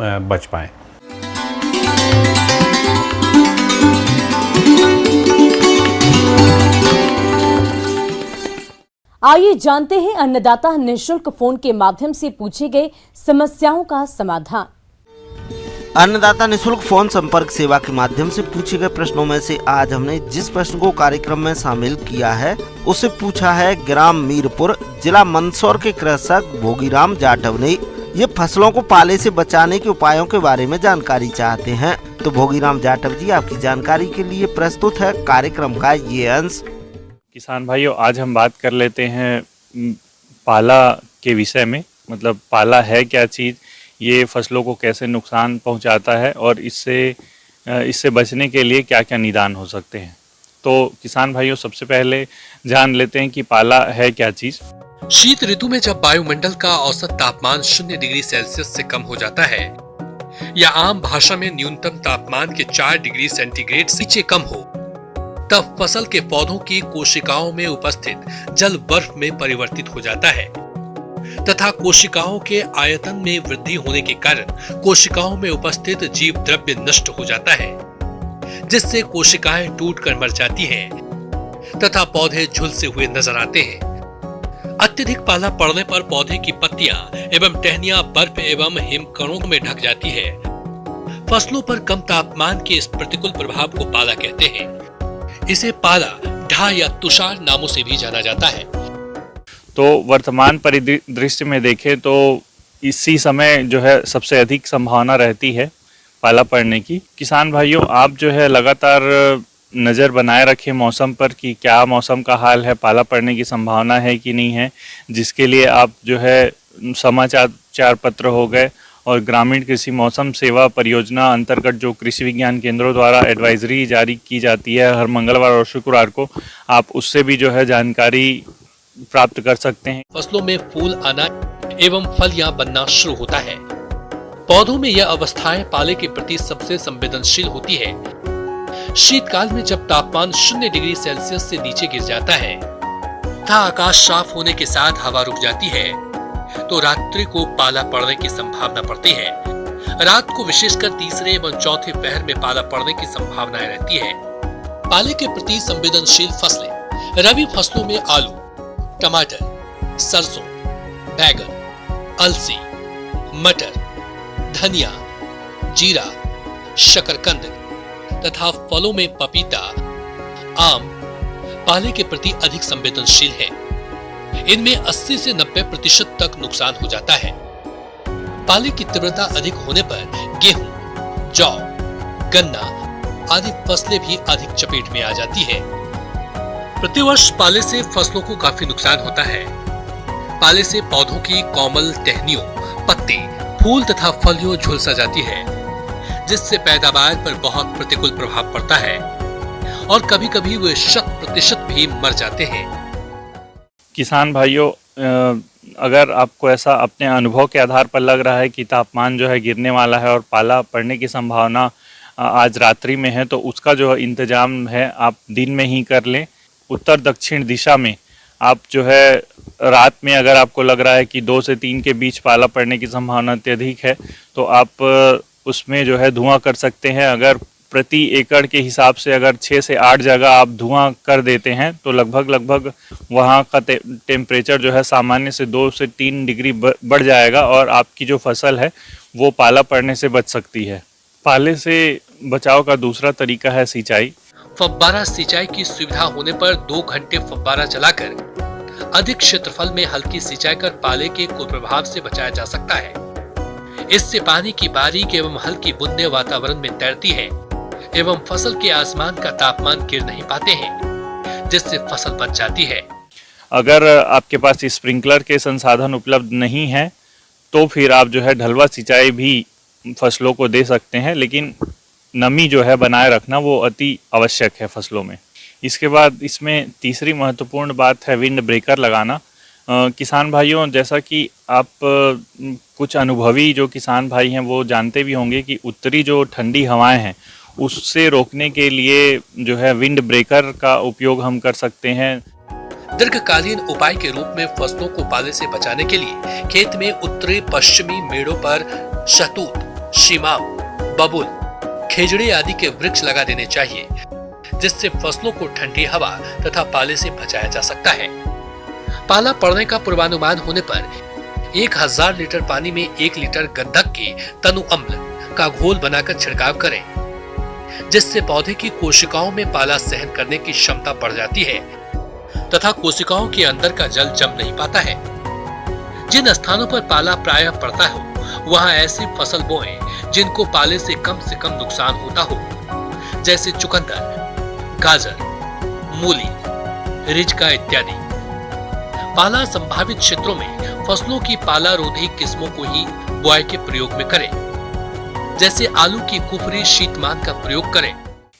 बच पाएं। आइए जानते हैं अन्नदाता निःशुल्क फोन के माध्यम से पूछे गए समस्याओं का समाधान। अन्नदाता निःशुल्क फोन संपर्क सेवा के माध्यम से पूछे गए प्रश्नों में से आज हमने जिस प्रश्न को कार्यक्रम में शामिल किया है उसे पूछा है ग्राम मीरपुर, जिला मंदसौर के कृषक भोगीराम जाटव ने। ये फसलों को पाले से बचाने के उपायों के बारे में जानकारी चाहते हैं। तो भोगीराम जाटव जी, आपकी जानकारी के लिए प्रस्तुत है कार्यक्रम का ये अंश। किसान भाइयों, आज हम बात कर लेते हैं पाला के विषय में। मतलब पाला है क्या चीज़, ये फसलों को कैसे नुकसान पहुंचाता है और इससे बचने के लिए क्या क्या निदान हो सकते हैं। तो किसान भाइयों, सबसे पहले जान लेते हैं कि पाला है क्या चीज़। शीत ऋतु में जब वायुमंडल का औसत तापमान 0 डिग्री सेल्सियस से कम हो जाता है या आम भाषा में न्यूनतम तापमान के 4 डिग्री सेंटीग्रेड से नीचे कम हो, तब फसल के पौधों की कोशिकाओं में उपस्थित जल बर्फ में परिवर्तित हो जाता है तथा कोशिकाओं के आयतन में वृद्धि होने के कारण कोशिकाओं में उपस्थित जीव द्रव्य नष्ट हो जाता है, जिससे कोशिकाएं टूटकर मर जाती हैं तथा पौधे झुलसे हुए नजर आते हैं। अत्यधिक पाला पड़ने पर पौधे की पत्तियां एवं टहनियां बर्फ एवं हिमकणों में ढक जाती है। फसलों पर कम तापमान के इस प्रतिकूल प्रभाव को पाला कहते हैं। इसे पाला, ढा या तुषार नामों से भी जाना जाता है। तो वर्तमान परिदृश्य में देखें तो इसी समय जो है सबसे अधिक संभावना रहती है पाला पड़ने की। किसान भाइयों, आप जो है लगातार नज़र बनाए रखें मौसम पर कि क्या मौसम का हाल है, पाला पड़ने की संभावना है कि नहीं है, जिसके लिए आप जो है समाचार पत्र हो गए और ग्रामीण कृषि मौसम सेवा परियोजना अंतर्गत जो कृषि विज्ञान केंद्रों द्वारा एडवाइजरी जारी की जाती है हर मंगलवार और शुक्रवार को, आप उससे भी जो है जानकारी प्राप्त कर सकते हैं। फसलों में फूल आना एवं फलियां बनना शुरू होता है। पौधों में यह अवस्थाएं पाले के प्रति सबसे संवेदनशील होती है। शीतकाल में जब तापमान 0 डिग्री सेल्सियस से नीचे गिर जाता है तथा आकाश साफ होने के साथ हवा रुक जाती है, तो रात्रि को पाला पड़ने की संभावना बढ़ती है। रात को विशेषकर तीसरे एवं चौथे पहर में पाला पड़ने की संभावनाएं रहती है। पाले के प्रति संवेदनशील फसलें रबी फसलों में आलू, टमाटर, सरसों, बैगन, अलसी, मटर, धनिया, जीरा, शकरकंद तथा फलों में पपीता, आम पाले के प्रति अधिक संवेदनशील है। इनमें 80 से 90% तक नुकसान हो जाता है। पाले की तीव्रता अधिक होने पर गेहूं, जौ, गन्ना आदि फसलें भी अधिक चपेट में आ जाती है। प्रतिवर्ष पाले से फसलों को काफी नुकसान होता है। पाले से पौधों की कोमल टहनियों, पत्ते, फूल तथा फलियों झुलसा जाती है, जिससे पैदावार पर बहुत प्रतिकूल प्रभाव पड़ता है और कभी-कभी वे 100% भी मर जाते हैं। किसान भाइयों, अगर आपको ऐसा अपने अनुभव के आधार पर लग रहा है कि तापमान जो है गिरने वाला है और पाला पड़ने की संभावना आज रात्रि में है, तो उसका जो इंतजाम है आप दिन में ही कर लें। उत्तर दक्षिण दिशा में आप जो है रात में अगर आपको लग रहा है कि 2 से 3 के बीच पाला पड़ने की संभावना अत्यधिक है, तो आप उसमें जो है धुआं कर सकते हैं। अगर प्रति एकड़ के हिसाब से अगर 6 से 8 जगह आप धुआं कर देते हैं तो लगभग वहाँ का टेम्परेचर जो है सामान्य से 2 से 3 डिग्री बढ़ जाएगा और आपकी जो फसल है वो पाला पड़ने से बच सकती है। पाले से बचाव का दूसरा तरीका है सिंचाई। फव्वारा सिंचाई की सुविधा होने पर 2 घंटे फव्वारा चलाकर अधिक क्षेत्रफल में हल्की सिंचाई कर पाले के कुप्रभाव से बचाया जा सकता है। इससे पानी की बारीक एवं हल्की बूंदें वातावरण में तैरती है एवं फसल के आसमान का तापमान गिर नहीं पाते हैं, जिससे फसल बच जाती है। अगर आपके पास स्प्रिंकलर के संसाधन उपलब्ध नहीं है तो फिर आप जो है ढलवा सिंचाई भी फसलों को दे सकते हैं, लेकिन नमी जो है बनाए रखना वो अति आवश्यक है फसलों में। इसके बाद इसमें तीसरी महत्वपूर्ण बात है विंड ब्रेकर लगाना। किसान भाइयों, जैसा कि आप कुछ अनुभवी जो किसान भाई हैं वो जानते भी होंगे कि उत्तरी जो ठंडी हवाएं हैं उससे रोकने के लिए जो है विंड ब्रेकर का उपयोग हम कर सकते हैं। दीर्घकालीन उपाय के रूप में फसलों को पाले से बचाने के लिए खेत में उत्तरी पश्चिमी मेड़ों पर शहतूत, शीमाव, बबूल, खेजड़े आदि के वृक्ष लगा देने चाहिए, जिससे फसलों को ठंडी हवा तथा पाले से बचाया जा सकता है। पाला पड़ने का पूर्वानुमान होने पर 1000 लीटर पानी में 1 लीटर गंधक के तनु अम्ल का घोल बनाकर छिड़काव करें, जिससे पौधे की कोशिकाओं में पाला सहन करने की क्षमता बढ़ जाती है तथा कोशिकाओं के अंदर का जल जम नहीं पाता है। जिन स्थानों पर पाला प्रायः पड़ता हो, वहां ऐसी फसल बोएं जिनको पाले से कम नुकसान होता हो, जैसे चुकंदर, गाजर, मूली, रिजका इत्यादि। पाला संभावित क्षेत्रों में फसलों की पाला रोधी किस्मों को ही बुआई के प्रयोग में करें, जैसे आलू की कुफरी शीतमान का प्रयोग करें।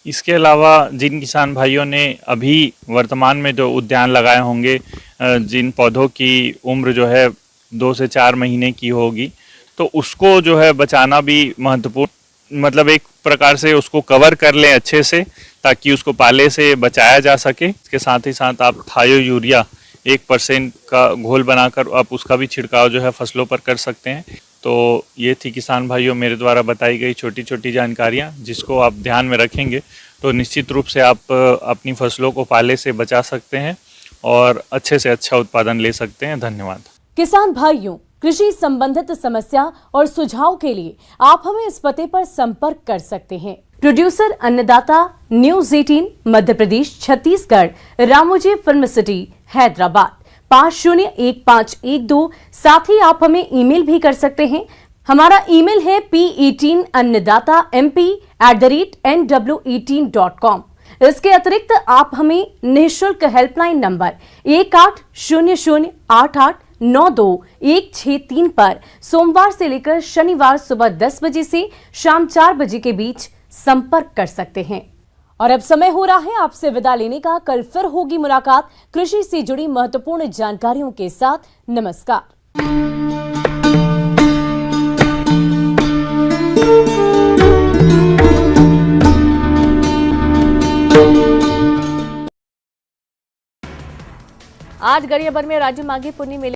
इसके अलावा जिन किसान भाइयों ने अभी वर्तमान में जो उद्यान लगाए होंगे, जिन पौधों की उम्र जो है 2 से 4 महीने की होगी, तो उसको जो है बचाना भी महत्वपूर्ण, मतलब एक प्रकार से उसको कवर कर लें अच्छे से, ताकि उसको पाले से बचाया जा सके। इसके साथ ही साथ आप थायो यूरिया 1% का घोल बनाकर आप उसका भी छिड़काव जो है फसलों पर कर सकते हैं। तो ये थी किसान भाइयों मेरे द्वारा बताई गई छोटी छोटी जानकारियाँ, जिसको आप ध्यान में रखेंगे तो निश्चित रूप से आप अपनी फसलों को पाले से बचा सकते हैं और अच्छे से अच्छा उत्पादन ले सकते हैं। धन्यवाद। किसान भाइयों, कृषि संबंधित समस्या और सुझाव के लिए आप हमें इस पते पर संपर्क कर सकते हैं। प्रोड्यूसर अन्नदाता, news 18 Madhya Pradesh Chhattisgarh, Ramoji film city Hyderabad 501512। साथ ही आप हमें ईमेल भी कर सकते हैं। हमारा ईमेल है p18annadatamp@nw18.com। इसके अतिरिक्त आप हमें निःशुल्क हेल्पलाइन नंबर 180088926163 पर सोमवार से लेकर शनिवार सुबह 10 बजे से शाम 4 बजे के बीच संपर्क कर सकते हैं। और अब समय हो रहा है आपसे विदा लेने का। कल फिर होगी मुलाकात कृषि से जुड़ी महत्वपूर्ण जानकारियों के साथ। नमस्कार। आज गरियाबंद में राज्य माघी पुन्नी मेले